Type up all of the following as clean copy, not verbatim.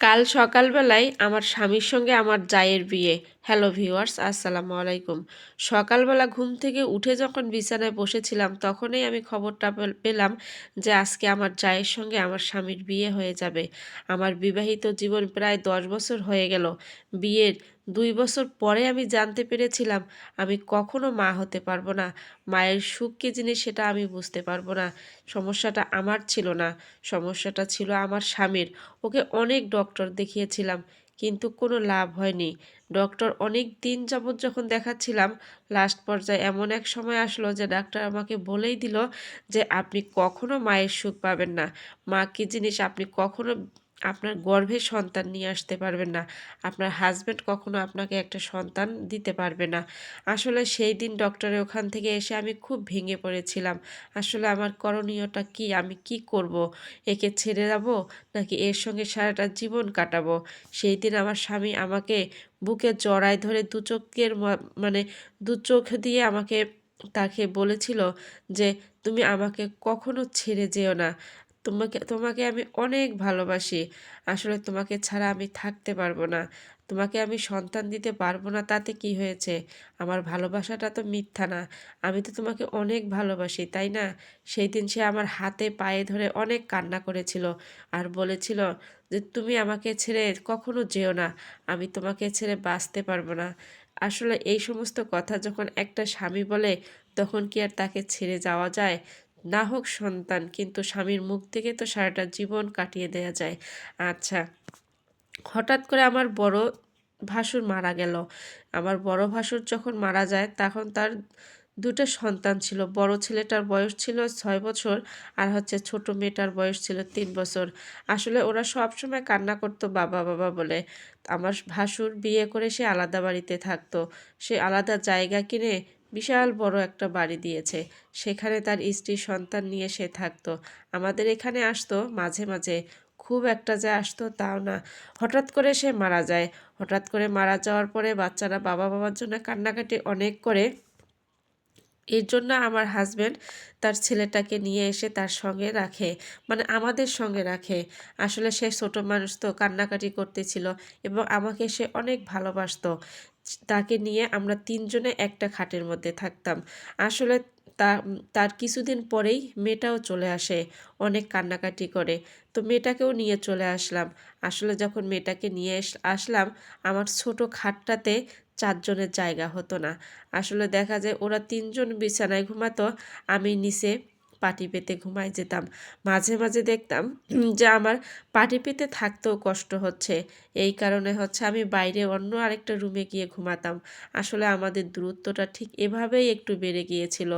কাল সকালবেলায় আমার স্বামীর সঙ্গে আমার জায়ের বিয়ে। হ্যালো ভিউয়ার্স, আসসালামু আলাইকুম। সকালবেলা ঘুম থেকে উঠে যখন বিছানায় বসেছিলাম তখনই আমি খবরটা পেলাম যে আজকে আমার জায়ের সঙ্গে আমার স্বামীর বিয়ে হয়ে যাবে। আমার বিবাহিত জীবন প্রায় 10 বছর হয়ে গেল। বিয়ের 2 বছর পরে আমি জানতে পেরেছিলাম আমি কখনো মা হতে পারবো না। মায়ের সুখ কী জিনিস সেটা আমি বুঝতে পারবো না। সমস্যাটা আমার ছিল না, সমস্যাটা ছিল আমার স্বামীর। ওকে অনেক ডক্টর দেখিয়েছিলাম কিন্তু কোনো লাভ হয়নি। ডক্টর অনেক দিন যাবৎ যখন দেখাচ্ছিলাম, লাস্ট পর্যায়ে এমন এক সময় আসলো যে ডাক্তার আমাকে বলেই দিল যে আপনি কখনো মায়ের সুখ পাবেন না। মা কী জিনিস আপনি কখনো আপনার গর্ভে সন্তান নিয়ে আসতে পারবেন না। আপনার হাজব্যান্ড কখনো আপনাকে একটা সন্তান দিতে পারবে না। আসলে সেই দিন ডক্টরের ওখান থেকে এসে আমি খুব ভেঙে পড়েছিলাম। আসলে আমার করণীয়টা কি, আমি কি করব? একে ছেড়ে যাব নাকি এর সঙ্গে সারাটা জীবন কাটাবো? সেই দিন আমার স্বামী আমাকে বুকে জড়ায় ধরে দু চোখের মানে দু চোখ দিয়ে আমাকে তাকে বলেছিল যে তুমি আমাকে কখনো ছেড়ে যেও না। তোমাকে তোমাকে আমি অনেক ভালোবাসি। আসলে তোমাকে ছাড়া আমি থাকতে পারবো না। তোমাকে আমি সন্তান দিতে পারবো না তাতে কি হয়েছে? আমার ভালোবাসাটা তো মিথ্যা না। আমি তো তোমাকে অনেক ভালোবাসি, তাই না? সেই দিন সে আমার হাতে পায়ে ধরে অনেক কান্না করেছিল আর বলেছিল যে তুমি আমাকে ছেড়ে কখনো যেও না। আমি তোমাকে ছেড়ে বাঁচতে পারবো না। আসলে এই সমস্ত কথা যখন একটা স্বামী বলে তখন কি আর তাকে ছেড়ে যাওয়া যায়? না হোক সন্তান, কিন্তু স্বামীর মুখ থেকে তো সারাটা জীবন কাটিয়ে দেয়া যায়। আচ্ছা, হঠাৎ করে আমার বড় ভাসুর মারা গেল। আমার বড় ভাসুর যখন মারা যায় তখন তার দুটো সন্তান ছিল। বড় ছেলেটার বয়স ছিল 6 বছর আর ছোট মেয়েটার বয়স ছিল 3 বছর। আসলে ওরা সব সময় কান্না করতো বাবা বাবা বলে। আমার ভাসুর বিয়ে করে সে আলাদা বাড়িতে থাকতো। সে আলাদা জায়গা কিনে বিশাল বড় একটা বাড়ি দিয়েছে। সেখানে তার স্ত্রী সন্তান নিয়ে সে থাকতো। আমাদের এখানে আসতো মাঝে মাঝে, খুব একটা যে আসতো তাও না। হঠাৎ করে সে মারা যায়। হঠাৎ করে মারা যাওয়ার পরে বাচ্চারা বাবা বাবার জন্য কান্নাকাটি অনেক করে। এর জন্য আমার হাজব্যান্ড তার ছেলেটাকে নিয়ে এসে তার সঙ্গে রাখে, মানে আমাদের সঙ্গে রাখে। আসলে সে ছোট মানুষ তো কান্নাকাটি করতেছিল এবং আমাকে সে অনেক ভালোবাসতো। তাকে নিয়ে আমরা তিনজনে একটা খাটের মধ্যে থাকতাম। আসলে তার কিছুদিন পরেই মেয়েটাও চলে আসে, অনেক কান্নাকাটি করে। তো মেয়েটাকেও নিয়ে চলে আসলাম। আসলে যখন মেয়েটাকে নিয়ে আসলাম, আমার ছোট খাটটাতে 4 জনের জায়গা হতো না। আসলে দেখা যায় ওরা 3 জন বিছানায় ঘুমাতো, আমি নিচে পাটি পেতে ঘুমায় যেতাম। মাঝে মাঝে দেখতাম যে আমার পাটি পেতে থাকতেও কষ্ট হচ্ছে। এই কারণে আমি বাইরে অন্য আরেকটা রুমে গিয়ে ঘুমাতাম। আসলে আমাদের দূরত্বটা ঠিক এভাবেই একটু বেড়ে গিয়েছিল।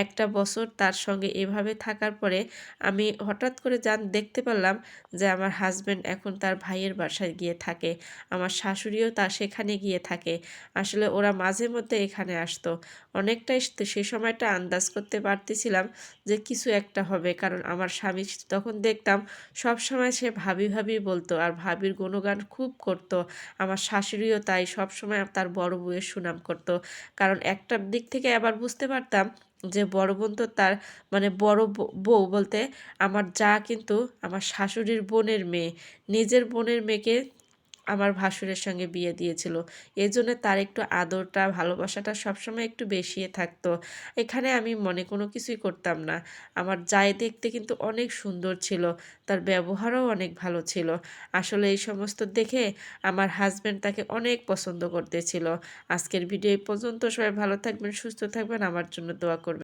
একটা বছর তার সঙ্গে এভাবে থাকার পরে আমি হঠাৎ করে দেখতে পারলাম যে আমার হাজব্যান্ড এখন তার ভাইয়ের বাসায় গিয়ে থাকে। আমার শাশুড়িও সেখানে গিয়ে থাকে। আসলে ওরা মাঝে মধ্যে এখানে আসতো। অনেকটাই সে সময়টা আন্দাজ করতে পারতেছিলাম যে কিছু একটা হবে, কারণ আমার স্বামী তখন দেখতাম সব সময় সে ভাবি ভাবি বলতো আর ভাবির গুণগান খুব করতো। আমার শাশুড়িও তাই সব সময় তার বড় বউয়ের সুনাম করতো। কারণ একটা দিক থেকে আবার বুঝতে পারতাম যে বড় বোন তো তার, মানে বড় বউ বলতে আমার যা কিন্তু আমার শাশুড়ির বোনের মেয়ে, নিজের বোনের মেয়েকে আমার ভাসুরের সঙ্গে বিয়ে দিয়েছিল। এজন্য তার একটু আদরটা ভালোবাসাটা সবসময় একটু বেশিই থাকতো। এখানে আমি মনে কোনো কিছুই করতাম না। আমার জায় দেখতে কিন্তু অনেক সুন্দর ছিল, তার ব্যবহারও অনেক ভালো ছিল। আসলে এই সমস্ত দেখে আমার হাজব্যান্ড তাকে অনেক পছন্দ করতেছিল। আজকের ভিডিও এই পর্যন্ত। সবাই ভালো থাকবেন, সুস্থ থাকবেন, আমার জন্য দোয়া করবেন।